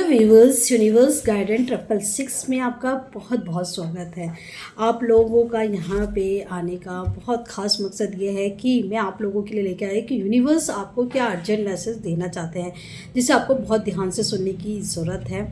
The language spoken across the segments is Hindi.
व्यूवर्स, यूनिवर्स गाइडेंस 666 में आपका बहुत बहुत स्वागत है। आप लोगों का यहाँ पे आने का बहुत ख़ास मकसद ये है कि मैं आप लोगों के लिए लेके आई कि यूनिवर्स आपको क्या अर्जेंट मैसेज देना चाहते हैं, जिसे आपको बहुत ध्यान से सुनने की ज़रूरत है।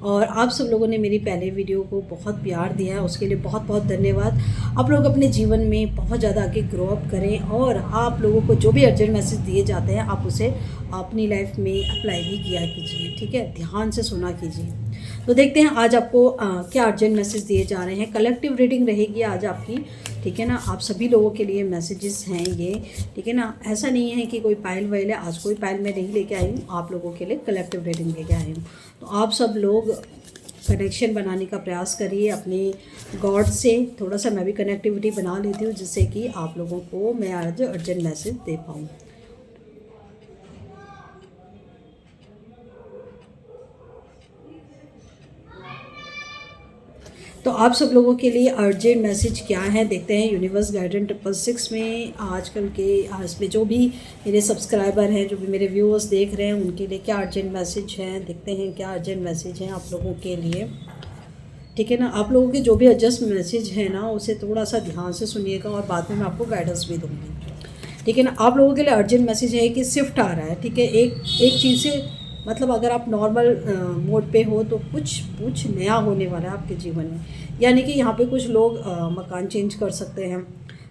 और आप सब लोगों ने मेरी पहले वीडियो को बहुत प्यार दिया है, उसके लिए बहुत बहुत धन्यवाद। आप लोग अपने जीवन में बहुत ज़्यादा आगे ग्रो अप करें और आप लोगों को जो भी अर्जेंट मैसेज दिए जाते हैं आप उसे अपनी लाइफ में अप्लाई भी किया कीजिए, ठीक है, ध्यान से सुना कीजिए। तो देखते हैं आज आपको क्या अर्जेंट मैसेज दिए जा रहे हैं। कलेक्टिव रीडिंग रहेगी आज आपकी, ठीक है ना। आप सभी लोगों के लिए मैसेजेस हैं ये, ठीक है ना। ऐसा नहीं है कि कोई पाइल वाइल है, आज कोई पाइल मैं नहीं लेके आई हूँ, आप लोगों के लिए कलेक्टिव रीडिंग लेके आई हूँ। तो आप सब लोग कनेक्शन बनाने का प्रयास करिए अपने गॉड से। थोड़ा सा मैं भी कनेक्टिविटी बना लेती हूँ जिससे कि आप लोगों को मैं आज अर्जेंट मैसेज दे पाऊँ। तो आप सब लोगों के लिए अर्जेंट मैसेज क्या है देखते हैं। यूनिवर्स गाइडेंस 666 में आजकल के आज में जो भी मेरे सब्सक्राइबर हैं, जो भी मेरे व्यूअर्स देख रहे हैं, उनके लिए क्या अर्जेंट मैसेज हैं देखते हैं। क्या अर्जेंट मैसेज हैं आप लोगों के लिए, ठीक है ना। आप लोगों के जो भी अर्जेंट मैसेज है ना उसे थोड़ा सा ध्यान से सुनिएगा और बाद में मैं आपको गाइडेंस भी दूँगी, ठीक है ना। आप लोगों के लिए अर्जेंट मैसेज है कि शिफ्ट आ रहा है, ठीक है। एक चीज़ से मतलब अगर आप नॉर्मल मोड पे हो तो कुछ नया होने वाला है आपके जीवन में। यानी कि यहाँ पे कुछ लोग मकान चेंज कर सकते हैं,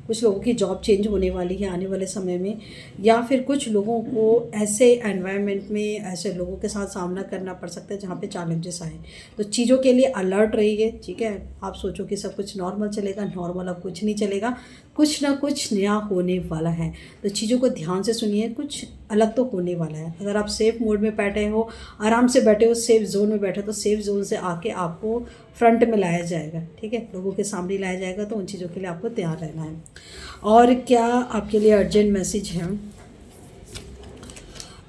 कुछ लोगों की जॉब चेंज होने वाली है आने वाले समय में, या फिर कुछ लोगों को ऐसे एनवायरनमेंट में ऐसे लोगों के साथ सामना करना पड़ सकता है जहाँ पे चैलेंजेस आए। तो चीज़ों के लिए अलर्ट रहिए, ठीक है। आप सोचो कि सब कुछ नॉर्मल चलेगा, नॉर्मल अब कुछ नहीं चलेगा, कुछ ना कुछ नया होने वाला है। तो चीज़ों को ध्यान से सुनिए, कुछ अलग तो होने वाला है। अगर आप सेफ़ मोड में बैठे हो, आराम से बैठे हो, सेफ़ जोन में बैठे हो, तो सेफ़ जोन से आके आपको फ्रंट में लाया जाएगा, ठीक है, लोगों के सामने लाया जाएगा। तो उन चीज़ों के लिए आपको तैयार रहना है। और क्या आपके लिए अर्जेंट मैसेज है,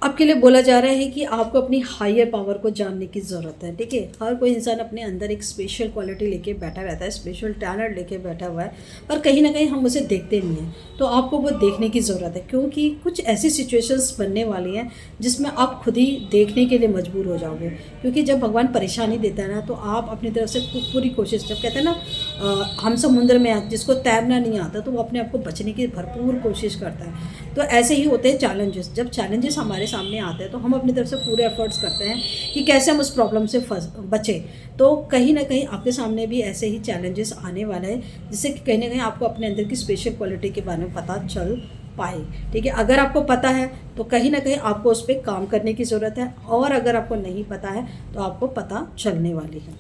आपके लिए बोला जा रहा है कि आपको अपनी हायर पावर को जानने की ज़रूरत है, ठीक है। हर कोई इंसान अपने अंदर एक स्पेशल क्वालिटी लेके बैठा रहता है, स्पेशल टैलेंट लेके बैठा हुआ है, पर कहीं ना कहीं हम उसे देखते नहीं हैं। तो आपको वो देखने की ज़रूरत है, क्योंकि कुछ ऐसी सिचुएशंस बनने वाली हैं जिसमें आप खुद ही देखने के लिए मजबूर हो जाओगे। क्योंकि जब भगवान परेशानी देता है ना तो आप अपनी तरफ से पूरी कोशिश, जब कहते हैं ना हम समुद्र में जिसको तैरना नहीं आता तो वो अपने आप को बचने की भरपूर कोशिश करता है। तो ऐसे ही होते हैं चैलेंजेस। जब चैलेंजेस हमारे सामने आते हैं तो हम अपनी तरफ से पूरे एफर्ट्स करते हैं कि कैसे हम उस प्रॉब्लम से बचें। तो कहीं ना कहीं आपके सामने भी ऐसे ही चैलेंजेस आने वाले हैं, जिससे कि कहीं ना कहीं आपको अपने अंदर की स्पेशल क्वालिटी के बारे में पता चल पाए, ठीक है। अगर आपको पता है तो कहीं ना कहीं आपको उस पर काम करने की ज़रूरत है, और अगर आपको नहीं पता है तो आपको पता चलने वाली है,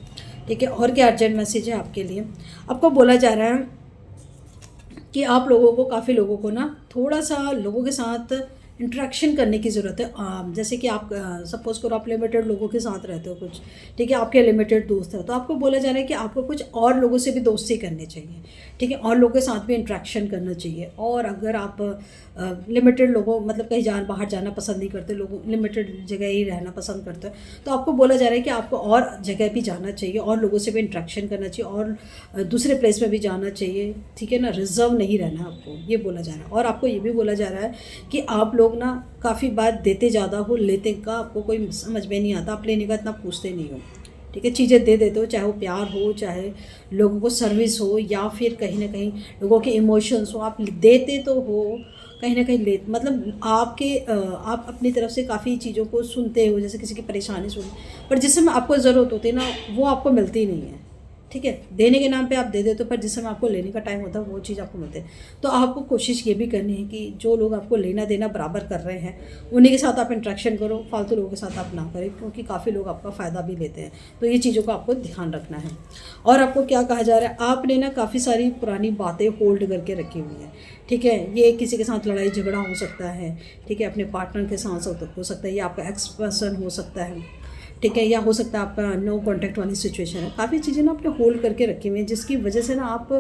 ठीक है। और क्या अर्जेंट मैसेज है आपके लिए, आपको बोला जा रहा है कि आप लोगों को, काफ़ी लोगों को ना थोड़ा सा लोगों के साथ इंटरेक्शन करने की ज़रूरत है। जैसे कि आप सपोज़ करो आप लिमिटेड लोगों के साथ रहते हो कुछ, ठीक है, आपके लिमिटेड दोस्त हैं, तो आपको बोला जा रहा है कि आपको कुछ और लोगों से भी दोस्ती करनी चाहिए, ठीक है, और लोगों के साथ भी इंटरेक्शन करना चाहिए। और अगर आप लिमिटेड लोगों मतलब कहीं बाहर जाना पसंद नहीं करते, लोगों लिमिटेड जगह ही रहना पसंद करते हैं, तो आपको बोला जा रहा है कि आपको और जगह भी जाना चाहिए, और लोगों से भी इंटरेक्शन करना चाहिए, और दूसरे प्लेस में भी जाना चाहिए, ठीक है ना। रिजर्व नहीं रहना आपको, ये बोला जा रहा है। और आपको ये भी बोला जा रहा है कि आप लोग ना काफ़ी बात देते ज़्यादा हो, लेते का आपको कोई समझ में नहीं आता, आप लेने का इतना पूछते नहीं हो, ठीक है। चीज़ें दे देते हो, चाहे वो प्यार हो, चाहे लोगों को सर्विस हो, या फिर कहीं ना कहीं लोगों के इमोशंस हो, आप देते तो हो, कहीं ना कहीं ले मतलब आप अपनी तरफ से काफ़ी चीज़ों को सुनते हो, जैसे किसी की परेशानी सुन, पर जिस समय आपको ज़रूरत होती है ना वो आपको मिलती नहीं है, ठीक है। देने के नाम पे आप दे देते हो, पर जिस समय आपको लेने का टाइम होता है वो चीज़ आपको मिलती है। तो आपको कोशिश ये भी करनी है कि जो लोग आपको लेना देना बराबर कर रहे हैं उन्हीं के साथ आप इंटरेक्शन करो, फालतू लोगों के साथ आप ना करें, क्योंकि काफ़ी लोग आपका फ़ायदा भी लेते हैं। तो ये चीज़ों का आपको ध्यान रखना है। और आपको क्या कहा जा रहा है, आपने ना काफ़ी सारी पुरानी बातें होल्ड करके रखी हुई हैं, ठीक है। ये किसी के साथ लड़ाई झगड़ा हो सकता है, ठीक है, अपने पार्टनर के साथ हो सकता है, या आपका एक्स पर्सन हो सकता है, ठीक है, या हो सकता है आपका नो कॉन्टैक्ट वाली सिचुएशन है। काफ़ी चीज़ें ना आपने होल्ड करके रखी हुई हैं, जिसकी वजह से ना आप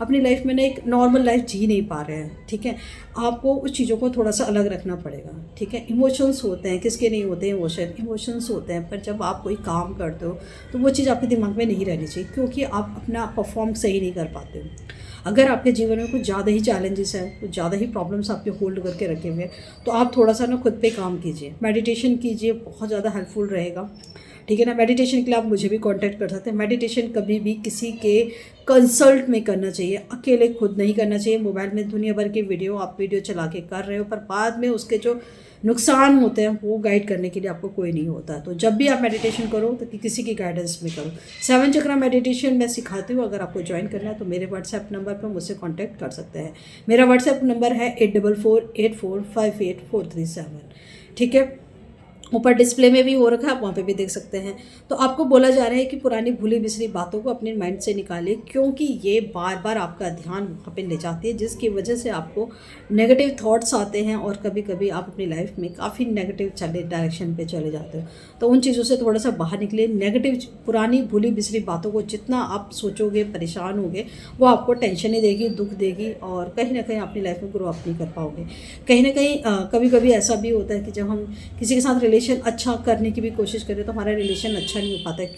अपनी लाइफ में ना एक नॉर्मल लाइफ जी नहीं पा रहे हैं, ठीक है। आपको उस चीज़ों को थोड़ा सा अलग रखना पड़ेगा, ठीक है। इमोशंस होते हैं, किसके नहीं होते हैं इमोशंस होते हैं, पर जब आप कोई काम करते हो तो वो चीज़ आपके दिमाग में नहीं रहनी चाहिए, क्योंकि आप अपना परफॉर्म सही नहीं कर पाते हो। अगर आपके जीवन में कुछ ज़्यादा ही चैलेंजेस हैं, कुछ ज़्यादा ही प्रॉब्लम्स आपके होल्ड करके रखे हुए हैं, तो आप थोड़ा सा ना खुद पे काम कीजिए, मेडिटेशन कीजिए, बहुत ज़्यादा हेल्पफुल रहेगा, ठीक है ना। मेडिटेशन के लिए आप मुझे भी कांटेक्ट कर सकते हैं। मेडिटेशन कभी भी किसी के कंसल्ट में करना चाहिए, अकेले खुद नहीं करना चाहिए। मोबाइल में दुनिया भर की वीडियो आप वीडियो चला के कर रहे हो, पर बाद में उसके जो नुकसान होते हैं वो गाइड करने के लिए आपको कोई नहीं होता। तो जब भी आप मेडिटेशन करो तो किसी की गाइडेंस में करो। 7 चक्रा मेडिटेशन मैं सिखाती हूँ। अगर आपको ज्वाइन करना है तो मेरे व्हाट्सएप नंबर पर मुझसे कांटेक्ट कर सकते हैं। मेरा व्हाट्सएप नंबर है 8448458437। ठीक है, ऊपर डिस्प्ले में भी हो रखा है, आप वहाँ पे भी देख सकते हैं। तो आपको बोला जा रहा है कि पुरानी भूली बिसरी बातों को अपने माइंड से निकालिए, क्योंकि ये बार बार आपका ध्यान वहाँ पे ले जाती है, जिसकी वजह से आपको नेगेटिव थॉट्स आते हैं और कभी कभी आप अपनी लाइफ में काफ़ी नेगेटिव डायरेक्शन पे चले जाते हो। तो उन चीज़ों से थोड़ा सा बाहर निकलिए। नेगेटिव पुरानी भूली बिसरी बातों को जितना आप सोचोगे, परेशान होगे, वो आपको टेंशन ही देगी, दुख देगी, और कहीं ना कहीं अपनी लाइफ में ग्रो अप नहीं कर पाओगे। कहीं ना कहीं कभी कभी ऐसा भी होता है कि जब हम किसी के साथ रिलेशन अच्छा करने की भी कोशिश करें तो हमारा रिलेशन अच्छा नहीं हो पाता है।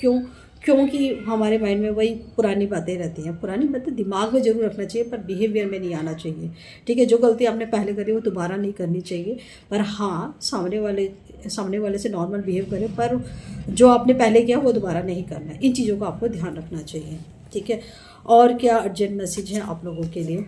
क्योंकि हमारे माइंड में वही पुरानी बातें रहती हैं। पुरानी बातें दिमाग में ज़रूर रखना चाहिए, पर बिहेवियर में नहीं आना चाहिए। ठीक है, जो गलती आपने पहले करी वो दोबारा नहीं करनी चाहिए। पर हाँ, सामने वाले से नॉर्मल बिहेव करें, पर जो आपने पहले किया वो दोबारा नहीं करना है। इन चीज़ों का आपको ध्यान रखना चाहिए। ठीक है, और क्या अर्जेंट मैसेज है आप लोगों के लिए।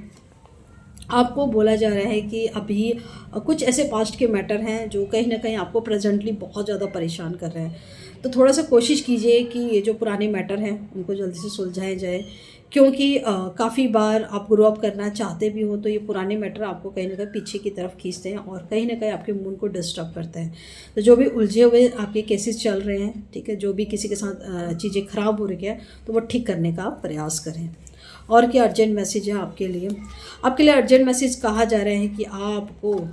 आपको बोला जा रहा है कि अभी कुछ ऐसे पास्ट के मैटर हैं जो कहीं ना कहीं आपको प्रेजेंटली बहुत ज़्यादा परेशान कर रहे हैं। तो थोड़ा सा कोशिश कीजिए कि ये जो पुराने मैटर हैं उनको जल्दी से सुलझाए जाए, क्योंकि काफ़ी बार आप ग्रो अप करना चाहते भी हो तो ये पुराने मैटर आपको कहीं ना कहीं पीछे की तरफ खींचते हैं और कहीं ना कहीं आपके मूड को डिस्टर्ब करते हैं। तो जो भी उलझे हुए आपके केसेस चल रहे हैं, ठीक है, जो भी किसी के साथ चीज़ें ख़राब हो रही है, तो वो ठीक करने का आप प्रयास करें। और क्या अर्जेंट मैसेज है आपके लिए। आपके लिए अर्जेंट मैसेज कहा जा रहा है कि आपको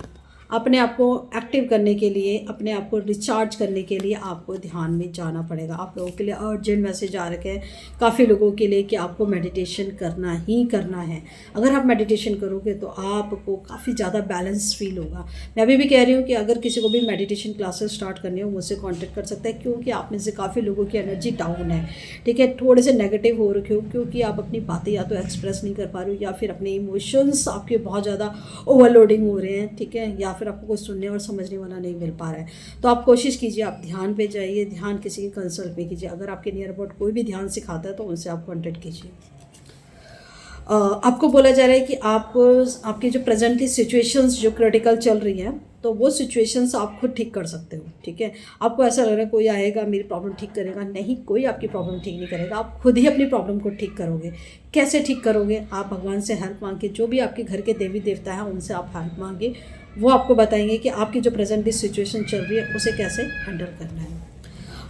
अपने आप को एक्टिव करने के लिए, अपने आप को रिचार्ज करने के लिए आपको ध्यान में जाना पड़ेगा। आप लोगों के लिए अर्जेंट मैसेज आ रखे हैं काफ़ी लोगों के लिए कि आपको मेडिटेशन करना ही करना है। अगर आप मेडिटेशन करोगे तो आपको काफ़ी ज़्यादा बैलेंस फील होगा। मैं अभी भी कह रही हूँ कि अगर किसी को भी मेडिटेशन क्लासेस स्टार्ट करनी हो मुझसे कॉन्टेक्ट कर सकते हैं, क्योंकि आप में से काफ़ी लोगों की एनर्जी डाउन है। ठीक है, थोड़े से नेगेटिव हो रखे हो, क्योंकि आप अपनी बातें या तो एक्सप्रेस नहीं कर पा रहे हो, या फिर अपने इमोशंस आपके बहुत ज़्यादा ओवरलोडिंग हो रहे हैं। ठीक है, या फिर आपको कोई सुनने और समझने वाला नहीं मिल पा रहा है। तो आप कोशिश कीजिए, आप ध्यान पे जाइए, ध्यान किसी की कंसल्ट में कीजिए। अगर आपके नियर अबाउट कोई भी ध्यान सिखाता है तो उनसे आप कांटेक्ट कीजिए। आपको बोला जा रहा है कि आपकी जो प्रेजेंटली सिचुएशंस जो क्रिटिकल चल रही हैं, तो वो सिचुएशंस आप खुद ठीक कर सकते हो। ठीक है, आपको ऐसा लग रहा है कोई आएगा मेरी प्रॉब्लम ठीक करेगा, नहीं, कोई आपकी प्रॉब्लम ठीक नहीं करेगा। आप खुद ही अपनी प्रॉब्लम को ठीक करोगे। कैसे ठीक करोगे? आप भगवान से हेल्प मांग के, जो भी आपके घर के देवी देवता हैं उनसे आप हेल्प मांगे, वो आपको बताएंगे कि आपकी जो प्रेजेंटली सिचुएशन चल रही है उसे कैसे हैंडल करना है।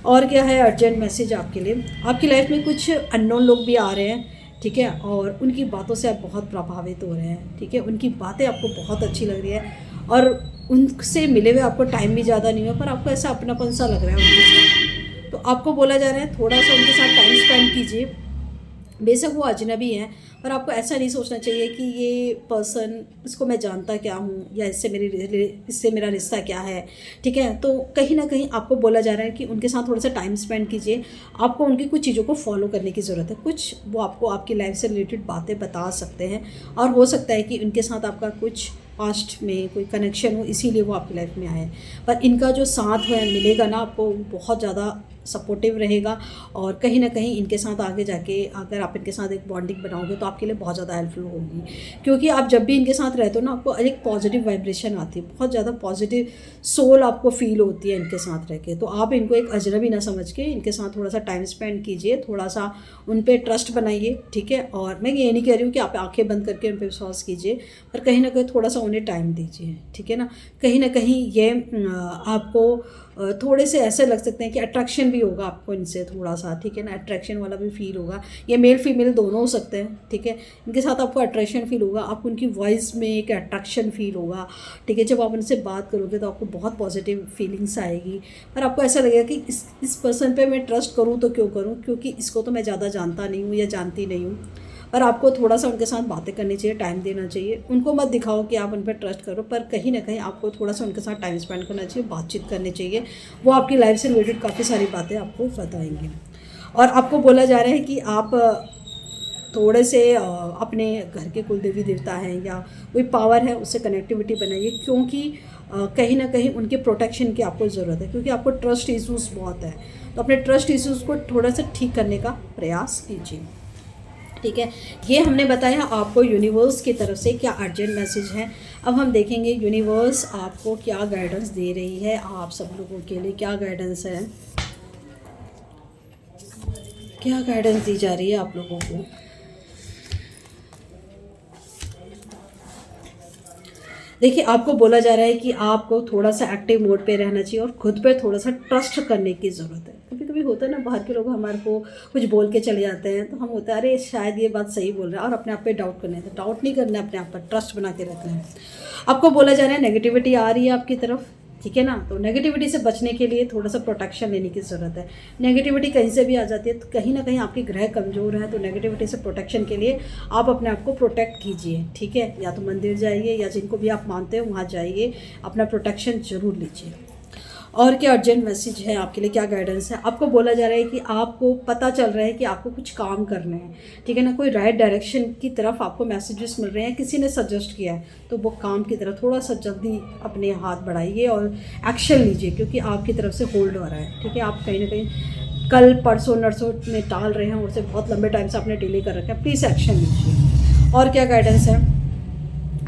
और क्या है अर्जेंट मैसेज आपके लिए। आपकी लाइफ में कुछ अननोन लोग भी आ रहे हैं, ठीक है, और उनकी बातों से आप बहुत प्रभावित हो रहे हैं। ठीक है, उनकी बातें आपको बहुत अच्छी लग रही है और उनसे मिले हुए आपको टाइम भी ज़्यादा नहीं हुआ, पर आपको ऐसा अपनापन सा लग रहा है उनके साथ। तो आपको बोला जा रहा है थोड़ा सा उनके साथ टाइम स्पेंड कीजिए। बेशक वो अजनबी हैं, पर आपको ऐसा नहीं सोचना चाहिए कि ये पर्सन, इसको मैं जानता क्या हूँ, या इससे मेरा रिश्ता क्या है। ठीक है, तो कहीं ना कहीं आपको बोला जा रहा है कि उनके साथ थोड़ा सा टाइम स्पेंड कीजिए। आपको उनकी कुछ चीज़ों को फॉलो करने की ज़रूरत है। कुछ वो आपको आपकी लाइफ से रिलेटेड बातें बता सकते हैं, और हो सकता है कि उनके साथ आपका कुछ पास्ट में कोई कनेक्शन हो, इसीलिए वो आपकी लाइफ में आए हैं। पर इनका जो साथ है मिलेगा ना आपको, बहुत ज़्यादा सपोर्टिव रहेगा, और कहीं ना कहीं इनके साथ आगे जाके अगर आप इनके साथ एक बॉन्डिंग बनाओगे तो आपके लिए बहुत ज़्यादा हेल्पफुल होगी। क्योंकि आप जब भी इनके साथ रहते हो ना, आपको एक पॉजिटिव वाइब्रेशन आती है, बहुत ज़्यादा पॉजिटिव सोल आपको फील होती है इनके साथ रह के। तो आप इनको एक अजनबी ना समझ के इनके साथ थोड़ा सा टाइम स्पेंड कीजिए, थोड़ा सा उन पर ट्रस्ट बनाइए। ठीक है, और मैं ये नहीं कह रही हूँ कि आप आंखें बंद करके उन पर विश्वास कीजिए, पर कहीं ना कहीं थोड़ा सा उन्हें टाइम दीजिए। ठीक है ना कहीं ये आपको थोड़े से ऐसे लग सकते हैं कि अट्रैक्शन भी होगा आपको इनसे थोड़ा सा। ठीक है ना, अट्रैक्शन वाला भी फील होगा। ये मेल फीमेल दोनों हो सकते हैं। ठीक है, इनके साथ आपको अट्रैक्शन फील होगा, आपको उनकी वॉइस में एक अट्रैक्शन फील होगा। ठीक है, जब आप उनसे बात करोगे तो आपको बहुत पॉजिटिव फीलिंग्स आएगी, पर आपको ऐसा लगेगा कि इस पर्सन पे मैं ट्रस्ट करूँ तो क्यों करूँ, क्योंकि इसको तो मैं ज़्यादा जानता नहीं हूँ या जानती नहीं हूँ। पर आपको थोड़ा सा उनके साथ बातें करनी चाहिए, टाइम देना चाहिए। उनको मत दिखाओ कि आप उन पर ट्रस्ट करो, पर कहीं ना कहीं आपको थोड़ा सा उनके साथ टाइम स्पेंड करना चाहिए, बातचीत करनी चाहिए। वो आपकी लाइफ से रिलेटेड काफ़ी सारी बातें आपको बताएंगे। और आपको बोला जा रहा है कि आप थोड़े से अपने घर के कुल देवी देवता हैं या कोई पावर है उससे कनेक्टिविटी बनाइए, क्योंकि कहीं ना कहीं उनके प्रोटेक्शन की आपको ज़रूरत है, क्योंकि आपको ट्रस्ट इशूज़ बहुत है। तो अपने ट्रस्ट इश्यूज़ को थोड़ा सा ठीक करने का प्रयास कीजिए। ठीक है, ये हमने बताया आपको यूनिवर्स की तरफ से क्या अर्जेंट मैसेज है। अब हम देखेंगे यूनिवर्स आपको क्या गाइडेंस दे रही है, आप सब लोगों के लिए क्या गाइडेंस है, क्या गाइडेंस दी जा रही है आप लोगों को। देखिए, आपको बोला जा रहा है कि आपको थोड़ा सा एक्टिव मोड पे रहना चाहिए और खुद पे थोड़ा सा ट्रस्ट करने की ज़रूरत है। कभी कभी होता है ना, बाहर के लोग हमारे को कुछ बोल के चले जाते हैं तो हम होता है अरे शायद ये बात सही बोल रहा है, और अपने आप पे डाउट करने हैं। तो डाउट नहीं करना, अपने आप पर ट्रस्ट बना के रखना है। आपको बोला जा रहा है नेगेटिविटी आ रही है आपकी तरफ, ठीक है ना, तो नेगेटिविटी से बचने के लिए थोड़ा सा प्रोटेक्शन लेने की ज़रूरत है। नेगेटिविटी कहीं से भी आ जाती है, तो कहीं ना कहीं आपके ग्रह कमज़ोर हैं, तो नेगेटिविटी से प्रोटेक्शन के लिए आप अपने आप को प्रोटेक्ट कीजिए। ठीक है, या तो मंदिर जाइए या जिनको भी आप मानते हो वहाँ जाइए, अपना प्रोटेक्शन ज़रूर लीजिए। और क्या अर्जेंट मैसेज है आपके लिए, क्या गाइडेंस है। आपको बोला जा रहा है कि आपको पता चल रहा है कि आपको कुछ काम करने हैं, ठीक है ना, कोई राइट डायरेक्शन की तरफ आपको मैसेजेस मिल रहे हैं, किसी ने सजेस्ट किया है, तो वो काम की तरफ थोड़ा सा जल्दी अपने हाथ बढ़ाइए और एक्शन लीजिए, क्योंकि आपकी तरफ से होल्ड हो रहा है। ठीक है, आप कहीं ना कहीं कल परसों नरसों में टाल रहे हैं, उससे बहुत लंबे टाइम से आपने डिले कर रखा है, प्लीज़ एक्शन लीजिए। और क्या गाइडेंस है,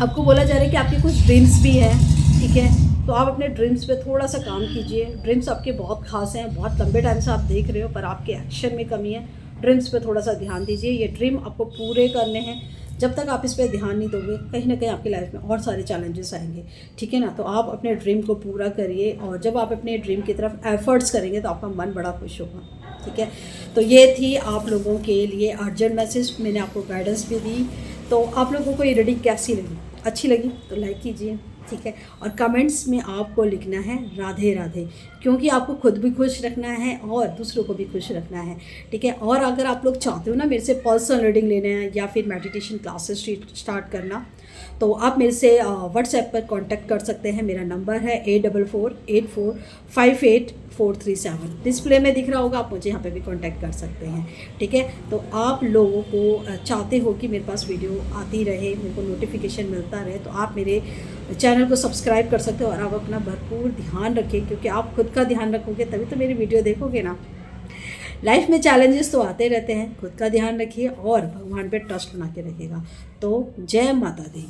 आपको बोला जा रहा है कि आपके कुछ ड्रीम्स भी हैं, ठीक है, तो आप अपने ड्रीम्स पे थोड़ा सा काम कीजिए। ड्रीम्स आपके बहुत खास हैं, बहुत लंबे टाइम से आप देख रहे हो, पर आपके एक्शन में कमी है। ड्रीम्स पे थोड़ा सा ध्यान दीजिए, ये ड्रीम आपको पूरे करने हैं। जब तक आप इस पर ध्यान नहीं दोगे, कहीं ना कहीं आपकी लाइफ में और सारे चैलेंजेस आएंगे। ठीक है ना, तो आप अपने ड्रीम को पूरा करिए, और जब आप अपने ड्रीम की तरफ एफर्ट्स करेंगे तो आपका मन बड़ा खुश होगा। ठीक है, तो ये थी आप लोगों के लिए अर्जेंट मैसेज, मैंने आपको गाइडेंस भी दी। तो आप लोगों को ये रीडिंग कैसी लगी, अच्छी लगी तो लाइक कीजिए। ठीक है, और कमेंट्स में आपको लिखना है राधे राधे, क्योंकि आपको खुद भी खुश रखना है और दूसरों को भी खुश रखना है। ठीक है, और अगर आप लोग चाहते हो ना मेरे से पर्सनल रीडिंग लेना है या फिर मेडिटेशन क्लासेस स्टार्ट करना, तो आप मेरे से व्हाट्सएप पर कांटेक्ट कर सकते हैं। मेरा नंबर है 8448458437। डिस्प्ले में दिख रहा होगा, आप मुझे यहाँ पे भी कांटेक्ट कर सकते हैं। ठीक है, तो आप लोगों को चाहते हो कि मेरे पास वीडियो आती रहे, मेरे को नोटिफिकेशन मिलता रहे, तो आप मेरे चैनल को सब्सक्राइब कर सकते हो। और आप अपना भरपूर ध्यान रखिए, क्योंकि आप खुद का ध्यान रखोगे तभी तो मेरी वीडियो देखोगे ना। लाइफ में चैलेंजेस तो आते रहते हैं, खुद का ध्यान रखिए और भगवान पे ट्रस्ट बना के रखिएगा। तो जय माता दी।